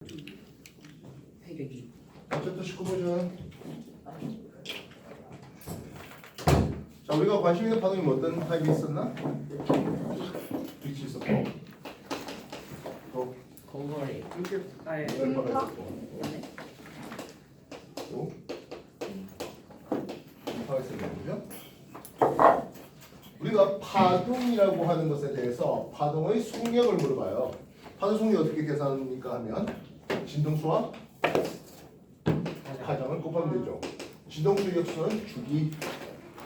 102. 어쨌든 19보죠. 자, 우리가 관심 있는 파동이 뭐 어떤 타입이 있었나? 빛이 있었고, 또 거거리. 아예 음파가 있었고, 네. 또 음파가 있었는 거죠. 우리가 파동이라고 하는 것에 대해서 파동의 속력을 물어봐요. 파동 속력 어떻게 계산합니까 하면 진동수와 파장을 곱하면 되죠. 진동수 역수는 주기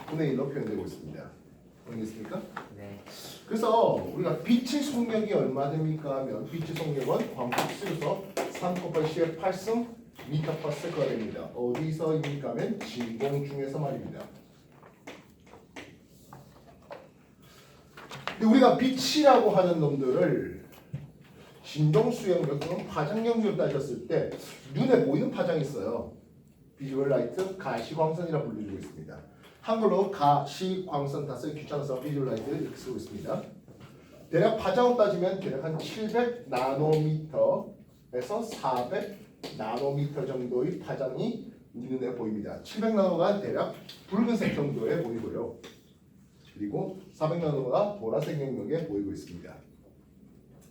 분의 1로 표현되고 있습니다. 알겠습니까? 네. 그래서 우리가 빛의 속력이 얼마 됩니까 하면 빛의 속력은 광폭수에서 3 곱하기 10의 8승 미터/세컨드가 됩니다. 어디서입니까 하면 진공 중에서 말입니다. 근데 우리가 빛이라고 하는 놈들을 진동수 영역 또는 파장 영역을 따졌을 때 눈에 보이는 파장이 있어요. 비주얼 라이트, 가시광선이라고 불리고 있습니다. 한글로 가시광선 다 쓰기 귀찮아서 비주얼 라이트 이렇게 쓰고 있습니다. 대략 파장으로 따지면 대략 한 700 나노미터에서 400 나노미터 정도의 파장이 우리 눈에 보입니다. 700 나노가 대략 붉은색 정도에 보이고요. 그리고 400 나노가 보라색 영역에 보이고 있습니다.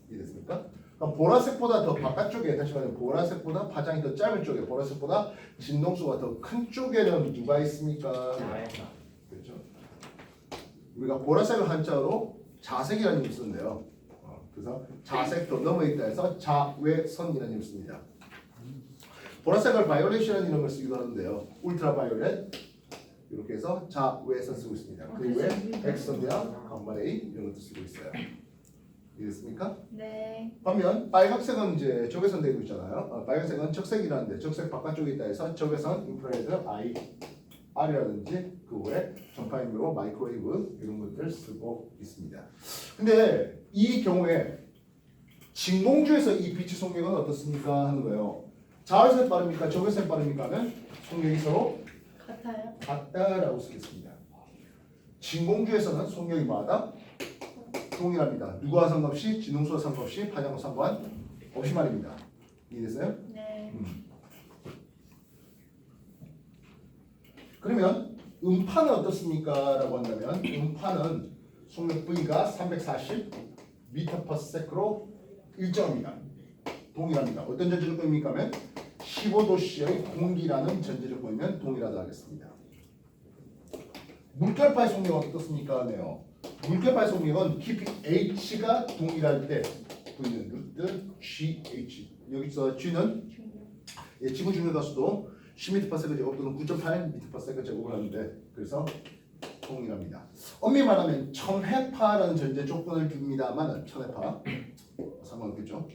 이해됐습니까? 그럼 보라색보다 더 바깥쪽에, 다시 말하면 보라색보다 파장이 더 짧은 쪽에, 보라색보다 진동수가 더 큰 쪽에는 누가 있습니까? 자외선. 그렇죠. 우리가 보라색을 한자로 자색이라는 이름을 쓰는데요. 그래서 자색 더 넘어 있다 해서 자외선이라는 이름을 씁니다. 보라색을 바이올렛이라는 이름을 쓰기도 하는데요. 울트라바이올렛 이렇게 해서 자외선 쓰고 있습니다. 그 외에 엑선이나 감마레이 이런 것도 쓰고 있어요. 이해됐습니까? 네. 반면 빨간색은 이제 적외선 되고 있잖아요. 빨간색은 적색이라는데 적색 바깥쪽에 있다 해서 적외선 인프라레드 R이라든지 그 외에 전파인으로 마이크로웨이브 이런 것들 쓰고 있습니다. 근데 이 경우에 진공주에서 이 빛의 속력은 어떻습니까 하는 거예요. 자외선 빠릅니까? 적외선 빠릅니까? 하면 속력이 서로 같아요. 같다라고 쓰겠습니다. 진공주에서는 속력이 마다 동일합니다. 누구와 상관없이 진동수와 상관없이 파장과 상관없이 말입니다. 이해됐어요? 네. 그러면 음파는 어떻습니까? 라고 한다면 음파는 속력 V가 340 m/s로 일정합니다. 동일합니다. 어떤 전제 조건입니까? 하면 15도씨의 공기라는 전제 조건이면 동일하다 하겠습니다. 물결파의 속력은 어떻습니까? 네요. 물결파의 속력은 깊이 h가 동일할 때 V는 루트 GH. 여기서 G는 지구 중력 가수도 10m/s 제곱 또는 9.8m/s 제곱을 하는데 그래서 동일합니다. 엄밀히 말하면 천해파라는 전제 조건을 줍니다만 천해파 상관없겠죠.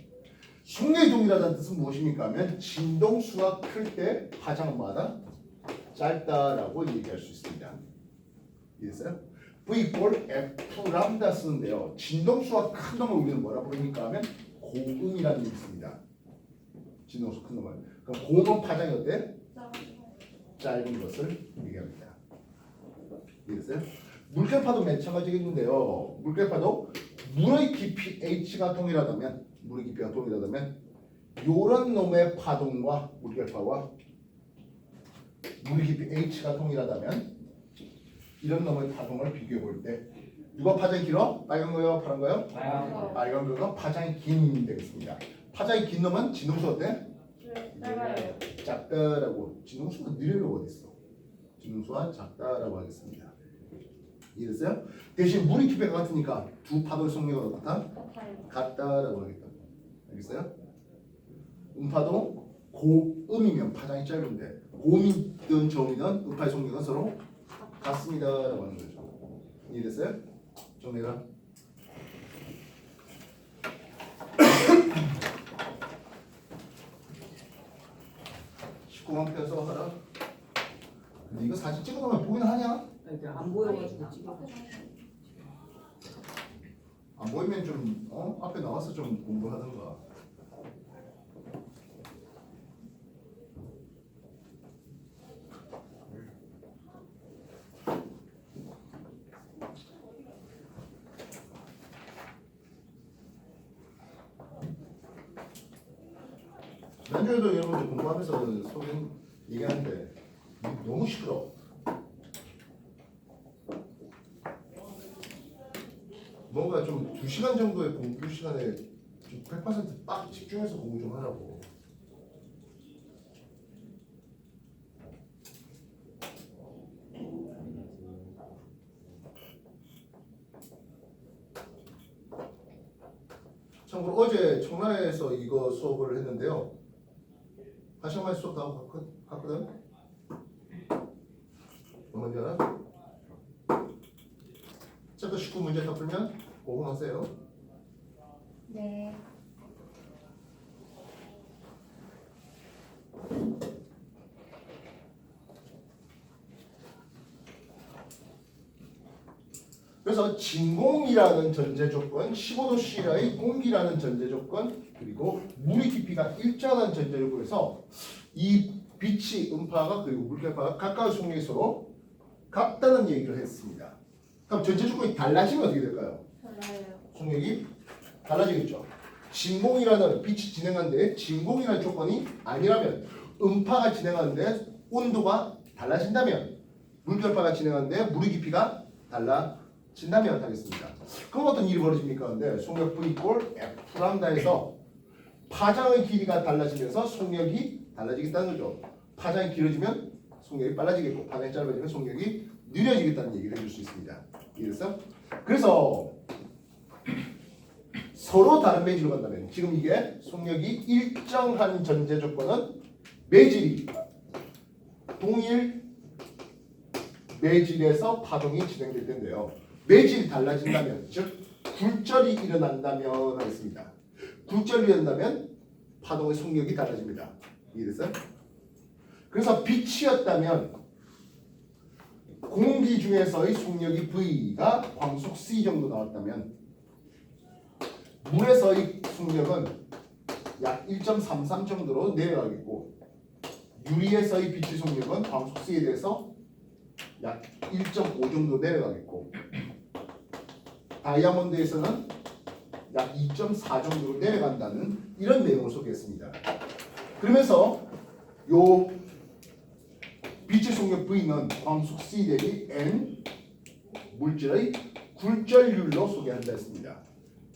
속력이 동일하다는 뜻은 무엇입니까? 하면 진동수가 클 때 파장마다 짧다라고 얘기할 수 있습니다. 이해했어요? V 꼴 F 람다 쓰는데요. 진동수가 큰 놈을 우리는 뭐라 부릅니까? 하면 고음이라는 뜻이 있습니다. 진동수 큰 놈을. 그럼 고음은 파장이 어때? 짧은 것을 얘기합니다. 이해됐어요? 물결파도 마찬가지겠는데요. 물결파도 물의 깊이 h가 동일하다면 물의 깊이가 동일하다면 요런 놈의 파동과 물결파와 물의 깊이 h가 동일하다면 이런 놈의 파동을 비교해 볼 때 누가 파장이 길어? 빨간 거요? 파란 거요? 빨간 거가 파장이 긴 놈이 되겠습니다. 파장이 긴 놈은 진동수 어때? 짧아요. 작다라고. 진동수가 느려요 어디 있어? 진동수가 작다라고 하겠습니다. 이해됐어요? 대신 물의 깊이가 같으니까 두 파도의 속력은 어떻다? 같아요. 같다라고 하겠다. 알겠어요? 음파도 고음이면 파장이 짧은데 고음이든 저음이든 음파의 속력은 서로 같습니다라고 하는 거죠. 이해됐어요? 정리가. 펴서 하라. 근데 이거 사진 찍어놓으면 보이는 하냐? 안 보여가지고 찍어. 안 보이면 좀 앞에 나와서 좀 공부하던가. 난주에도 여러분들 공부하면서 얘기하는데 너무 시끄러. 뭔가 좀 2시간 정도의 공부 시간에 좀 100%딱 집중해서 공부 좀 하라고. 참고로 어제 청라에서 이거 수업을 했는데요. 한 시간만 수업 다 하고 갔거든. 뭔지 알아? 챕터 19 문제 다 풀면 고공하세요. 네. 그래서 진공이라는 전제 조건, 15도 C의 공기라는 전제 조건, 그리고 물의 깊이가 일정한 전제 조건에서 이 빛이 음파가 그리고 물결파가 각각의 속력이 서로 같다는 얘기를 했습니다. 그럼 전제 조건이 달라지면 어떻게 될까요? 달라요. 속력이 달라지겠죠. 진공이라는 빛이 진행하는데 진공이라는 조건이 아니라면 음파가 진행하는데 온도가 달라진다면 물결파가 진행하는데 물의 깊이가 달라진다면 하겠습니다. 그럼 어떤 일이 벌어집니까? 근데 속력 V 이꼴 F 람다에서 파장의 길이가 달라지면서 속력이 달라지겠다는 거죠. 파장이 길어지면 속력이 빨라지겠고 파장이 짧아지면 속력이 느려지겠다는 얘기를 해줄 수 있습니다. 이해됐어? 그래서 서로 다른 매질로 간다면 지금 이게 속력이 일정한 전제 조건은 매질이 동일 매질에서 파동이 진행될 텐데요. 매질이 달라진다면 즉 굴절이 일어난다면 하겠습니다. 굴절이 일어난다면 파동의 속력이 달라집니다. 이해됐어요? 그래서 빛이었다면 공기 중에서의 속력이 V가 광속 C 정도 나왔다면 물에서의 속력은 약 1.33 정도로 내려가겠고 유리에서의 빛의 속력은 광속 C에 대해서 약 1.5 정도 내려가겠고 다이아몬드에서는 약 2.4 정도로 내려간다는 이런 내용을 소개했습니다. 그러면서 요 빛의 속력 V는 광속 C 대비 N 물질의 굴절률로 소개한다 했습니다.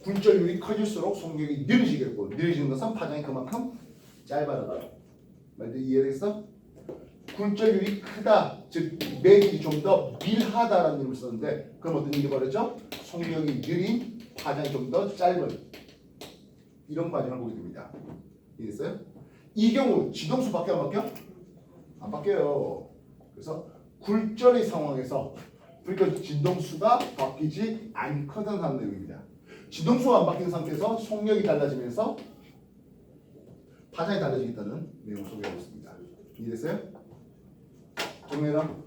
굴절률이 커질수록 속력이 느려지겠고 느려지는 것은 파장이 그만큼 짧아져요. 말도 이해됐어? 굴절률이 크다, 즉 매질이 좀 더 밀하다라는 의미를 썼는데 그럼 어떤 일이 벌어져? 속력이 느린, 파장이 좀 더 짧은 이런 과정을 보게 됩니다. 이해됐어요? 이 경우 지동수 바뀌어 안 바뀌어? 안 바뀌어요. 그래서 굴절의 상황에서 그러니까 진동수가 바뀌지 않거든 하는 내용입니다. 진동수가 안 바뀐 상태에서 속력이 달라지면서 파장이 달라지겠다는 내용을 소개하고 있습니다. 이해됐어요? 정리해라.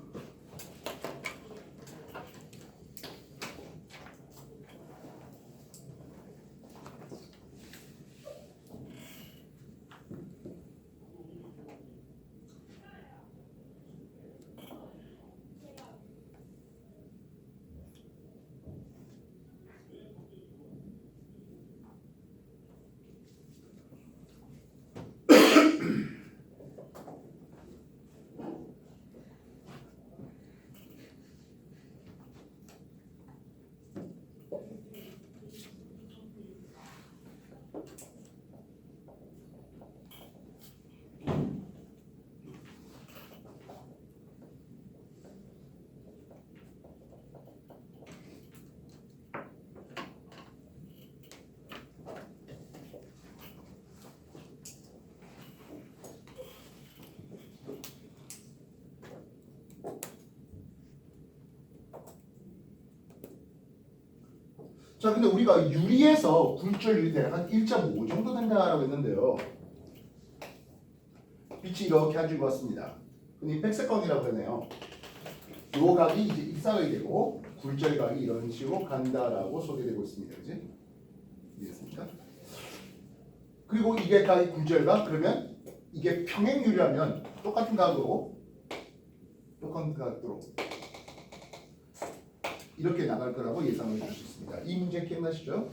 자, 근데 우리가 유리에서 굴절률이 대략 한 1.5 정도 된다라고 했는데요. 빛이 이렇게 가지고 왔습니다. 흔히 백색광이라고 하네요. 요 각이 이제 입사각이 되고 굴절 각이 이런 식으로 간다라고 소개되고 있습니다. 그지? 이해했습니까? 그리고 이게 각이 굴절각 그러면 이게 평행유리라면 똑같은 각으로 이렇게 나갈 거라고 예상을 줄 수 있습니다. 이 문제 기억나시죠?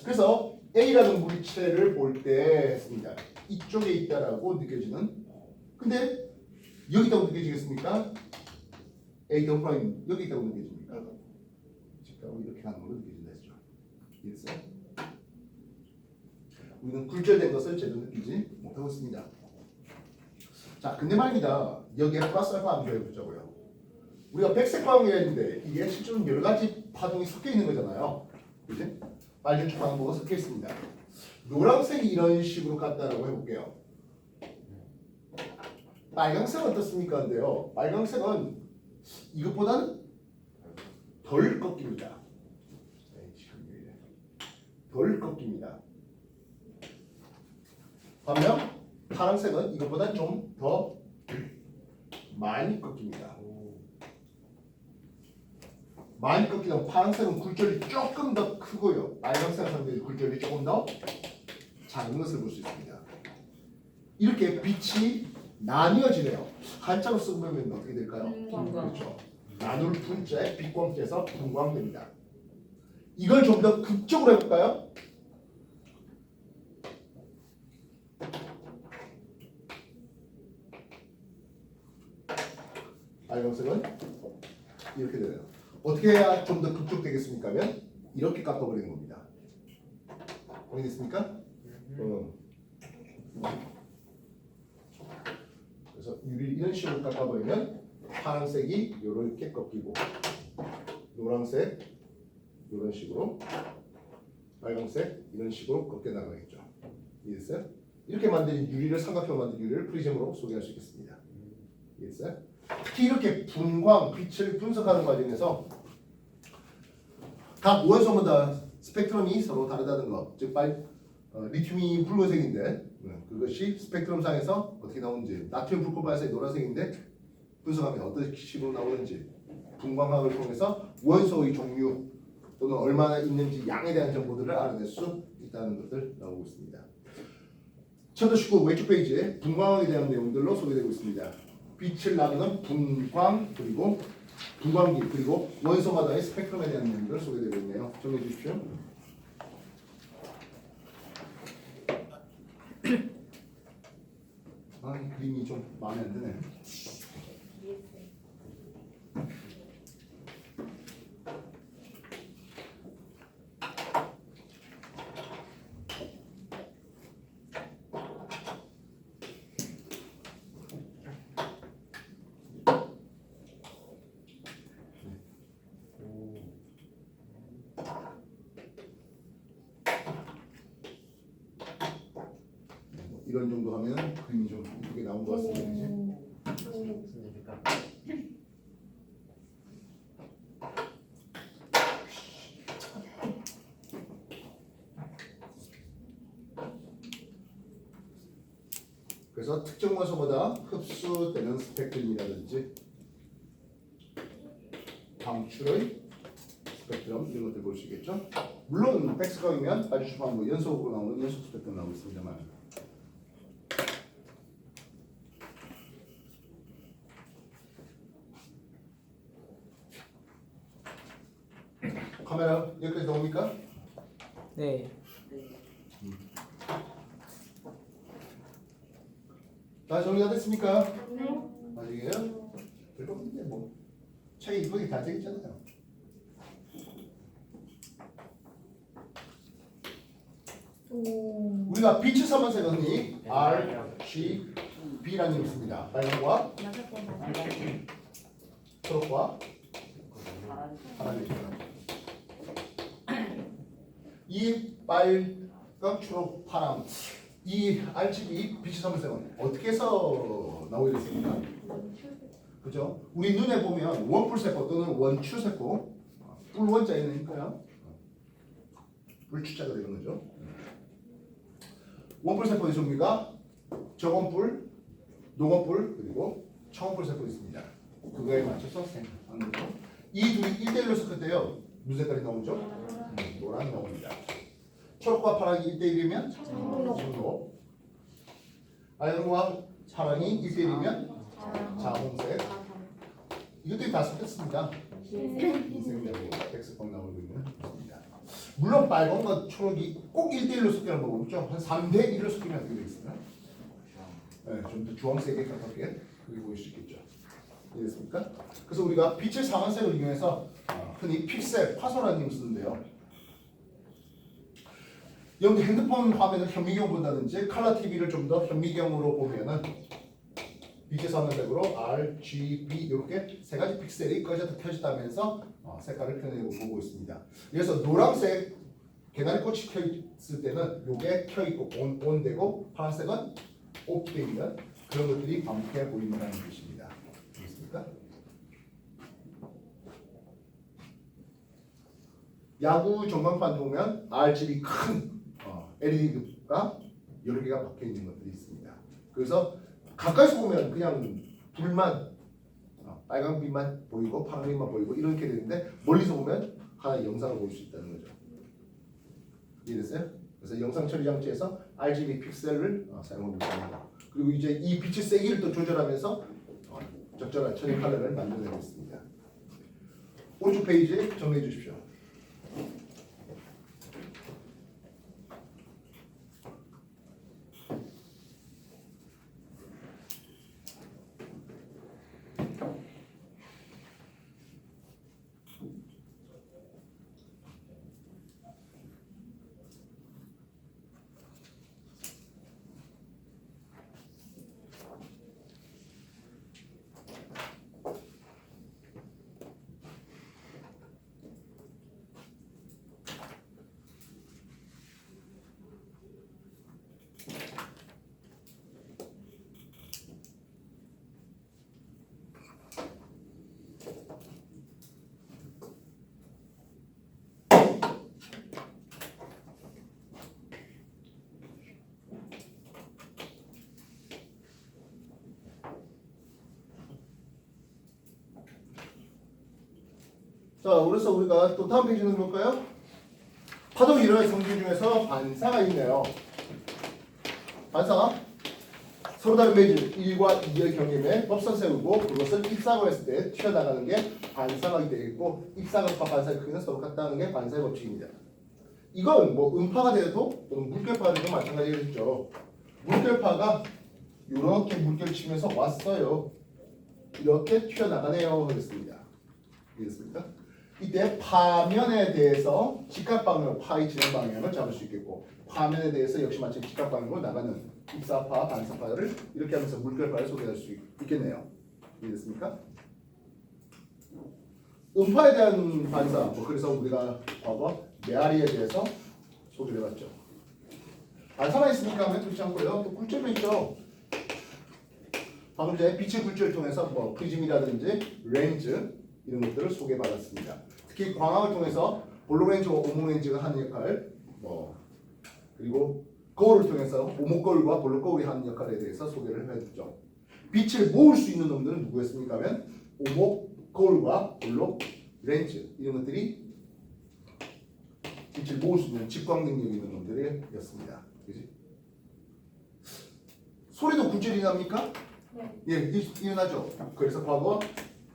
그래서 A라는 물체를 볼 때 했습니다. 이 이쪽에 있다라고 느껴지는. 근데 여기 있다고 느껴지겠습니까? A 더블 프라임 여기 있다고 느껴집니까? 직각으로 이렇게 가는 걸로 느껴진다 했죠. 이해했어요? 우리는 굴절된 것을 제대로 느끼지 못하고 있습니다. 자, 근데 말입니다. 여기에 플러스 알파 암기를 해보자고요. 우리가 백색 방향이 했는데 이게 실제로 여러 가지 파동이 섞여 있는 거잖아요. 그지? 빨간색 방향과 섞여 있습니다. 노란색이 이런 식으로 갔다라고 해볼게요. 빨간색은 어떻습니까? 근데요. 빨간색은 이것보다는 덜 꺾입니다. 덜 꺾입니다. 반면 파란색은 이것보다 좀 더 많이 꺾입니다. 많이 꺾이면 파란색은 굴절이 조금 더 크고요. 빨간색은 상대적으로 굴절이 조금 더 작은 것을 볼 수 있습니다. 이렇게 빛이 나뉘어지네요. 한자로 쓰면 어떻게 될까요? 분광. 그렇죠. 나눌 분자에 빛광께서 분광됩니다. 이걸 좀 더 극적으로 해볼까요? 빨간색은 이렇게 되네요. 어떻게 해야 좀 더 극적되겠습니까? 하면 이렇게 깎아버리는 겁니다. 확인됐습니까? 그래서 유리 이런 식으로 깎아버리면 파란색이 이렇게 꺾이고 노란색 이런 식으로 빨간색 이런 식으로 꺾여 나가겠죠. 이해됐어요? 이렇게 만든 유리를 삼각형으로 만든 유리를 프리즘으로 소개할 수 있겠습니다. 이해됐어요? 특히 이렇게 분광, 빛을 분석하는 과정에서 각 원소마다 스펙트럼이 서로 다르다는 것, 즉 리튬이 붉은색인데 그것이 스펙트럼상에서 어떻게 나오는지, 나트륨 불꽃발색이 노란색인데 분석하면 어떤 식으로 나오는지, 분광학을 통해서 원소의 종류 또는 얼마나 있는지 양에 대한 정보들을 알아낼 수 있다는 것들 나오고 있습니다. 챕터 19 왼쪽 페이지에 분광학에 대한 내용들로 소개되고 있습니다. 빛을 나누는 분광 그리고 분광기 그리고 원소마다의 스펙트럼에 대한 내용들 소개되고 있네요. 정리해 주십시오. 이 그림이 좀 마음에 안 드네. 이런 정도 하면 그림이 좀 이쁘게 나온 것 같습니다. 그래서 특정 원소보다 흡수되는 스펙트럼이라든지 방출의 스펙트럼 이런 것들 볼 수 있겠죠. 물론 백스각이면 아주 주방으로 연속으로 나오는 연속 스펙트럼 나오고 있습니다만. 카메라 여기까지 나옵니까? 네. 다 정리가 됐습니까? 네. 아직이에요? 별거 없는데 뭐 책이 이쁘게 다 되어 있잖아요. 우리가 빛의 삼원색은 R, C, B라는 게 있습니다. 빨간과 여섯 번 맞아요. 초록과 파란이 있잖아요. 이 빨강, 초록, 파랑 이 RGB 빛의 삼원색은 어떻게 해서 나오게 됐습니까? 그죠? 우리 눈에 보면 원뿔세포 또는 원추세포 뿔원자에는니까요. 불추자가 되는 거죠. 원뿔세포의 종류가 적원뿔, 농원뿔 그리고 청원뿔세포 있습니다. 그거에 맞춰서 생각하는 거죠. 이 둘이 1대1로 섞을 때요. 무슨 색깔이 나오죠? 노란이 나옵니다. 초록과 파랑이 1대1이면 청록, 빨간과 파랑이 1대1이면 자홍색. 이것들이 다 섞였습니다. 인생대로 백색방 나오고 있는 것입니다. 물론 빨간과 초록이 꼭 1대1로 섞이는 거 없죠. 한 3대1로 섞이면 어떻게 되겠어요? 좀 더 주황색에 가깝게 그게 보일 수 있겠죠. 이해됐습니까? 그래서 우리가 빛의 상한색을 이용해서 흔히 픽셀, 파소라는 쓰는데요. 여러분 핸드폰 화면을 현미경 본다든지 컬러 TV를 좀 더 현미경으로 보면은 빛의 상한색으로 RGB 이렇게 세 가지 픽셀이 꺼졌다 켜졌다면서 색깔을 표현하고 보고 있습니다. 그래서 노란색 계단에 꽃이 켜 있을 때는 요게 켜 있고 온 되고 파란색은 오프 되어 있는 그런 것들이 반복해 보인다는 뜻입니다. 알겠습니까? 야구 전광판 보면 RGB 큰 LED가 여러 개가 박혀 있는 것들이 있습니다. 그래서 가까이서 보면 그냥 불만 빨간빛만 보이고 파란빛만 보이고 이렇게 되는데 멀리서 보면 하나의 영상을 볼 수 있다는 거죠. 이해됐어요? 그래서 영상 처리 장치에서 RGB 픽셀을 사용하고 있습니다. 그리고 이제 이 빛의 세기를 또 조절하면서 적절한 처리 컬러를 만들어내고 있습니다. 오른쪽 페이지 정리해 주십시오. 자, 그래서 우리가 또 다음 페이지는 볼까요? 파동 일어날 성질 중에서 반사가 있네요. 반사가 서로 다른 매질 1과 2의 경임에 법선 세우고 그것을 입사고 했을 때 튀어나가는 게 반사가 되겠고 입사각과 반사의 크기는 서로 같다는 게 반사의 법칙입니다. 이건 뭐 음파가 돼도 또는 물결파가 돼도 마찬가지겠죠. 물결파가 이렇게 물결 치면서 왔어요. 이렇게 튀어나가네요 하겠습니다. 이해됐습니까? 이때 파면에 대해서 직각방향으로 파의 진행 방향을 잡을 수 있겠고 파면에 대해서 역시 마치 직각방향으로 나가는 입사파, 반사파를 이렇게 하면서 물결파를 소개할 수 있겠네요. 이해됐습니까? 음파에 대한 반사, 그래서 우리가 과거 메아리에 대해서 소개를 해봤죠. 반사만 있습니까? 하면 그렇지 않고요. 또 굴절도 있죠. 방금 전에 빛의 굴절을 통해서 프리즘이라든지 렌즈 이런 것들을 소개받았습니다. 특히 광학을 통해서 볼로렌즈와 오목렌즈가 하는 역할, 그리고 거울을 통해서 오목거울과 볼록거울이 하는 역할에 대해서 소개를 해줬죠. 빛을 모을 수 있는 놈들은 누구였습니까? 하면 오목거울과 볼록렌즈 이런 것들이 빛을 모을 수 있는 직광 능력이 있는 놈들이었습니다. 그지? 소리도 굴절이 납니까? 네. 예, 일어나죠. 그래서 과거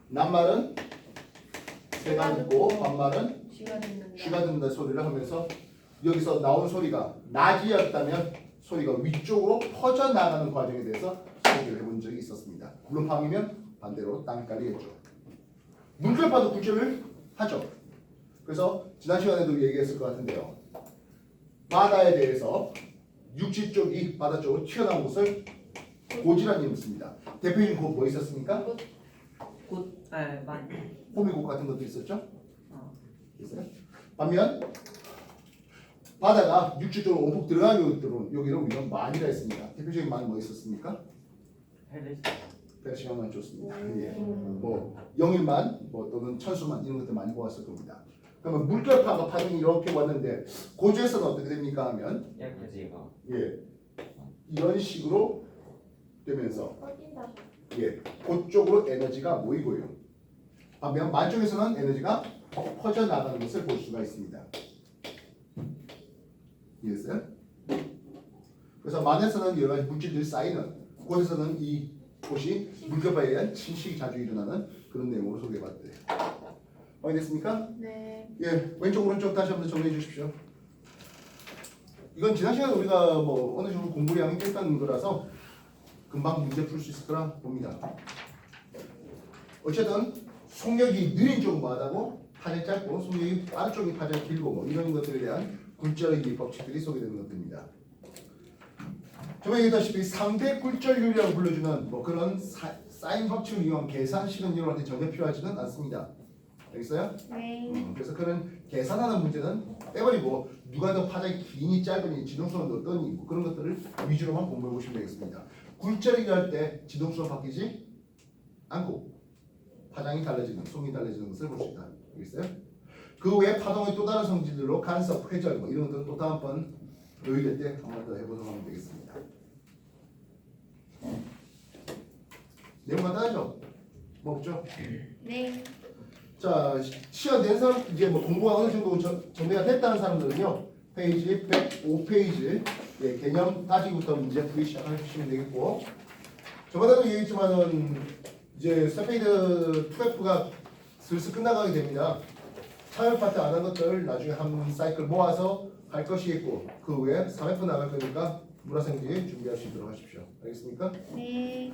낱말은 새가 듣고 반말은 쥐가 듣는다. 쥐가 듣는다 소리를 하면서 여기서 나온 소리가 낮이었다면 소리가 위쪽으로 퍼져나가는 과정에 대해서 소개를 해본 적이 있었습니다. 물론 밤이면 반대로 땅깔이겠죠. 물결파도 굴절을 하죠. 그래서 지난 시간에도 얘기했을 것 같은데요. 바다에 대해서 육지 쪽이 바다 쪽으로 튀어나온 곳을 고지라는 이름을 씁니다. 대표적인 곳 뭐 있었습니까? 호미곶 같은 것도 있었죠? 있어요? 반면 바다가 육지 쪽으로 오푹 들어가게 들어온 여기는 우리가 만이라 했습니다. 대표적인 만 뭐 있었습니까? 배시간만 좋습니다. 예. 뭐 영일만 또는 천수만 이런 것들 많이 보았을 겁니다. 그러면 물결파가 파동이 이렇게 왔는데 고지에서는 어떻게 됩니까? 하면 이런 식으로 되면서 그쪽으로 에너지가 모이고요. 반면 만 쪽에서는 에너지가 퍼져 나가는 것을 볼 수가 있습니다. 이해했어요? 그래서 만에서는 여러 가지 물질들이 쌓이는 곳에서는 이 곳이 물결파에 의한 침식이 자주 일어나는 그런 내용으로 소개해봤대요. 확인됐습니까? 네. 예, 왼쪽 오른쪽 다시 한번 정리해 주십시오. 이건 지난 시간에 우리가 어느 정도 공부량이 됐다는 거라서 금방 문제 풀 수 있을 거라 봅니다. 어쨌든 속력이 느린 쪽은 뭐하다고? 파장이 짧고 속력이 빠른 쪽이 파장이 길고 뭐 이런 것들에 대한 굴절의 법칙들이 소개되는 것들입니다. 저번에 얘기했다시피 상대 굴절률이라고 불러주는 뭐 그런 사인 법칙을 이용한 계산식은 여러분한테 전혀 필요하지는 않습니다. 알겠어요? 네. 그래서 그런 계산하는 문제는 빼버리고 누가 더 파장이 기니 짧으니 지동수는 어떠니 뭐 그런 것들을 위주로만 공부해 보시면 되겠습니다. 굴절이 할 때 지동수가 바뀌지 않고 파장이 달라지는, 속이 달라지는 것을 볼 수 있다. 알겠어요? 그 외에 파동의 또 다른 성질들로 간섭, 회절 뭐 이런 것들은 또 다음번 요일될 때 한 번 더 해보도록 하면 되겠습니다. 내용 간단하죠? 뭐 없죠? 네. 자, 시간 낸 사람 이제 뭐 공부가 어느 정도 정리가 됐다는 사람들은요. 페이지 105페이지 예, 개념 따지기부터 문제 풀기 시작하시면 되겠고 저번에도 얘기했지만은 이제 스페이드 2F가 슬슬 끝나가게 됩니다. 차별 파트 안 한 것들 나중에 한 사이클 모아서 할 것이겠고 그 외에 3F 나갈 거니까 문화생지 준비할 수 있도록 하십시오. 알겠습니까? 네.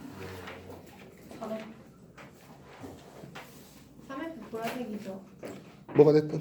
3F 보라색이죠. 뭐가 됐든